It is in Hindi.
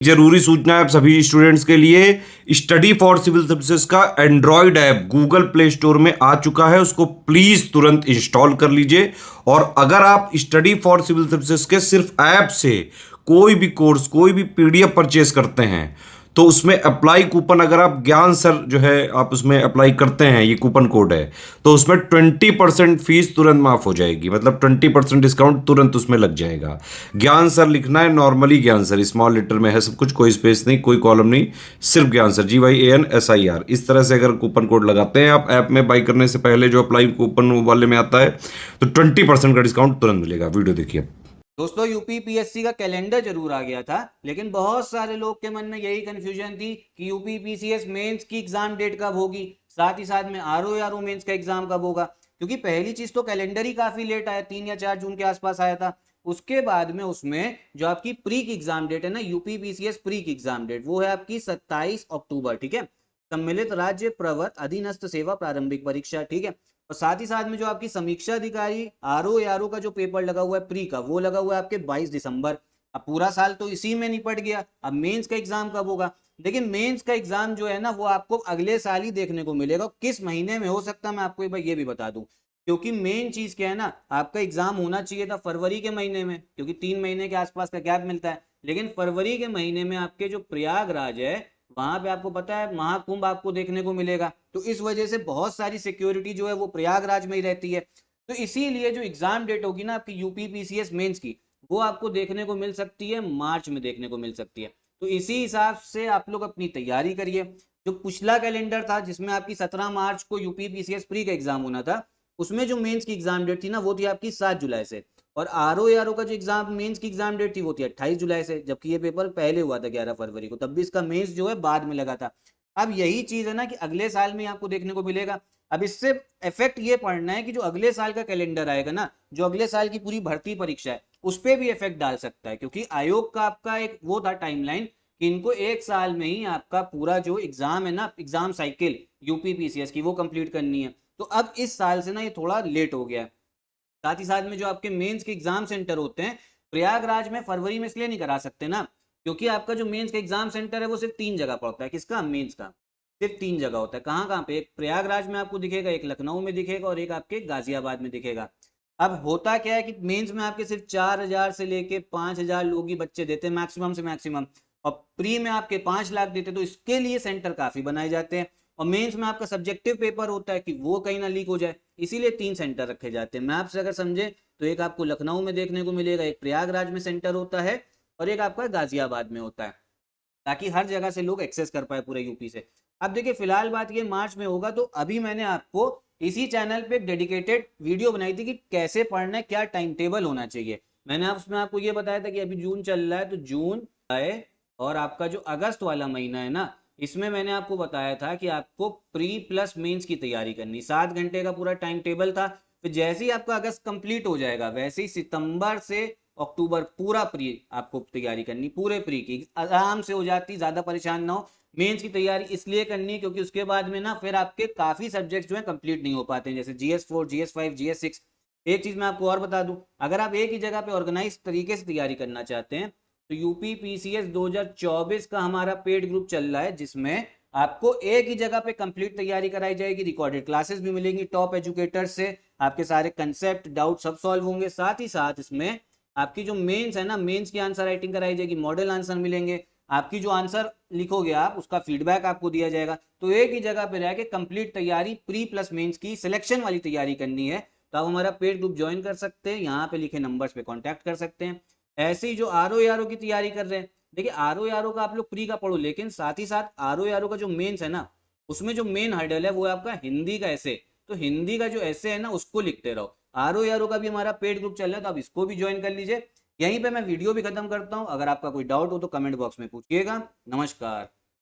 जरूरी सूचना है आप सभी स्टूडेंट्स के लिए, स्टडी फॉर सिविल सर्विसेज का Android app Google play store में आ चुका है, उसको प्लीज तुरंत इंस्टॉल कर लीजिए। और अगर आप स्टडी फॉर सिविल सर्विसेज के सिर्फ ऐप से कोई भी कोर्स, कोई भी पीडीएफ परचेस करते हैं तो उसमें अप्लाई कूपन, अगर आप ज्ञान सर जो है आप उसमें अप्लाई करते हैं, ये कूपन कोड है, तो उसमें 20% फीस तुरंत माफ हो जाएगी, मतलब 20% डिस्काउंट तुरंत उसमें लग जाएगा। ज्ञान सर लिखना है, नॉर्मली ज्ञान सर स्मॉल लेटर में है सब कुछ, कोई स्पेस नहीं, कोई कॉलम नहीं, सिर्फ ज्ञान सर, GYANSIR। इस तरह से अगर कूपन कोड लगाते हैं आप ऐप में बाई करने से पहले, जो अप्लाई कूपन वाले में आता है, तो 20% का डिस्काउंट तुरंत मिलेगा। वीडियो देखिए। दोस्तों, यूपी पीएससी का कैलेंडर जरूर आ गया था, लेकिन बहुत सारे लोग के मन में यही कंफ्यूजन थी कि यूपी पीसीएस मेंस की एग्जाम डेट कब होगी, साथ ही साथ में आरओ मेंस का एग्जाम कब होगा। क्योंकि पहली चीज तो कैलेंडर ही काफी लेट आया, 3 या 4 जून के आसपास आया था। उसके बाद में उसमें जो आपकी प्री की एग्जाम डेट है ना, यूपी पीसीएस प्री की एग्जाम डेट, वो है आपकी 27 अक्टूबर। ठीक है, सम्मिलित राज्य प्रवर्त अधीनस्थ सेवा प्रारंभिक परीक्षा। ठीक है, और साथ ही साथ में जो आपकी समीक्षा अधिकारी आरओ का जो पेपर लगा हुआ है प्री का, वो लगा हुआ है आपके 22 दिसंबर। अब पूरा साल तो इसी में निपट गया, अब मेंस का एग्जाम कब होगा? लेकिन मेंस का एग्जाम जो है ना, वो आपको अगले साल ही देखने को मिलेगा। किस महीने में हो सकता है मैं आपको एक बार ये भी बता दूं, क्योंकि मेन चीज क्या है ना, आपका एग्जाम होना चाहिए था फरवरी के महीने में, क्योंकि 3 महीने के आसपास का गैप मिलता है। लेकिन फरवरी के महीने में आपके जो प्रयागराज है, वहां पे आपको पता है महाकुंभ आपको देखने को मिलेगा, तो इस वजह से बहुत सारी सिक्योरिटी जो है वो प्रयागराज में ही रहती है। तो इसीलिए जो एग्जाम डेट होगी ना आपकी यूपी पीसीएस मेंस की, वो आपको देखने को मिल सकती है मार्च में, देखने को मिल सकती है। तो इसी हिसाब से आप लोग अपनी तैयारी करिए। जो पिछला कैलेंडर था जिसमें आपकी 17 मार्च को यूपी पीसीएस प्री का एग्जाम होना था, उसमें जो मेंस की एग्जाम डेट थी ना, वो थी आपकी 7 जुलाई से। और आरओ का जो एग्जाम मेंस की एग्जाम डेट थी वो थी 28 जुलाई से, जबकि ये पेपर पहले हुआ था 11 फरवरी को, तब भी इसका मेंस जो है बाद में लगा था। अब यही चीज है ना कि अगले साल में आपको देखने को मिलेगा। अब इससे इफेक्ट ये पड़ना है कि जो अगले साल का कैलेंडर आएगा ना, जो अगले साल की पूरी भर्ती परीक्षा है, उस पर भी इफेक्ट डाल सकता है। क्योंकि आयोग का आपका एक वो था टाइमलाइन कि इनको एक साल में ही आपका पूरा जो एग्जाम है ना, एग्जाम साइकिल यूपी पीसीएस की, वो कंप्लीट करनी है। तो अब इस साल से ना ये थोड़ा लेट हो गया है। साथ ही साथ में जो आपके मेंस के एग्जाम सेंटर होते हैं प्रयागराज में, फरवरी में इसलिए नहीं करा सकते ना, क्योंकि आपका जो मेंस का एग्जाम सेंटर है वो सिर्फ 3 जगह पड़ता है। किसका? मेंस का सिर्फ 3 जगह होता है। कहाँ कहाँ पे? एक प्रयागराज में आपको दिखेगा, एक लखनऊ में दिखेगा, और एक आपके गाजियाबाद में दिखेगा। अब होता क्या है कि मेंस में आपके सिर्फ 4,000 से लेके 5,000 लोग ही बच्चे देते हैं, मैक्सिमम से मैक्सिमम। और प्री में आपके 5 लाख देते, तो इसके लिए सेंटर काफी बनाए जाते हैं। और मेंस में आपका सब्जेक्टिव पेपर होता है कि वो कहीं ना लीक हो जाए, इसीलिए 3 सेंटर रखे जाते हैं। मैप से अगर समझे तो एक आपको लखनऊ में देखने को मिलेगा, एक प्रयागराज में सेंटर होता है, और एक आपका गाजियाबाद में होता है, ताकि हर जगह से लोग एक्सेस कर पाए पूरे यूपी से। अब देखिए, फिलहाल बात ये मार्च में होगा, तो अभी मैंने आपको इसी चैनल पे एक डेडिकेटेड वीडियो बनाई थी कि कैसे पढ़ना है, क्या टाइम टेबल होना चाहिए। मैंने उसमें आपको ये बताया था कि अभी जून चल रहा है, तो जून है, और आपका जो अगस्त वाला महीना है ना, इसमें मैंने आपको बताया था कि आपको प्री प्लस मेंस की तैयारी करनी, 7 घंटे का पूरा टाइम टेबल था। फिर जैसे ही आपका अगस्त कंप्लीट हो जाएगा, वैसे ही सितंबर से अक्टूबर पूरा प्री आपको तैयारी करनी, पूरे प्री की आराम से हो जाती, ज्यादा परेशान ना हो। मेंस की तैयारी इसलिए करनी क्योंकि उसके बाद में ना फिर आपके काफी सब्जेक्ट्स जो है कंप्लीट नहीं हो पाते हैं, जैसे GS4, GS5, GS6। एक चीज मैं आपको और बता दूं, अगर आप एक ही जगह पे ऑर्गेनाइज तरीके से तैयारी करना चाहते हैं, तो यूपी पीसीएस 2024 का हमारा पेड ग्रुप चल रहा है, जिसमें आपको एक ही जगह पे कंप्लीट तैयारी कराई जाएगी, रिकॉर्डेड क्लासेस भी मिलेंगी टॉप एजुकेटर से, आपके सारे कंसेप्ट डाउट सब सॉल्व होंगे। साथ ही साथ इसमें आपकी जो मेंस है ना, मेंस की आंसर राइटिंग कराई जाएगी, मॉडल आंसर मिलेंगे, आपकी जो आंसर लिखोगे आप उसका फीडबैक आपको दिया जाएगा। तो एक ही जगह पे रह के कंप्लीट तैयारी प्री प्लस मेंस की सिलेक्शन वाली तैयारी करनी है, तो आप हमारा पेड ग्रुप ज्वाइन कर सकते हैं, यहाँ पे लिखे नंबर्स पे कांटेक्ट कर सकते हैं। ऐसे ही जो आरओ की तैयारी कर रहे हैं, देखिए आरओ का आप लोग प्री का पढ़ो, लेकिन साथ ही साथ आरओ का जो मेंस है ना, उसमें जो मेन हर्डल है वो है आपका हिंदी का ऐसे। तो हिंदी का जो ऐसे है ना, उसको लिखते रहो। आरओ का भी हमारा पेड ग्रुप चल रहा है, तो आप इसको भी ज्वाइन कर लीजिए। यहीं पे मैं वीडियो भी खत्म करता हूँ, अगर आपका कोई डाउट हो तो कमेंट बॉक्स में पूछिएगा। नमस्कार।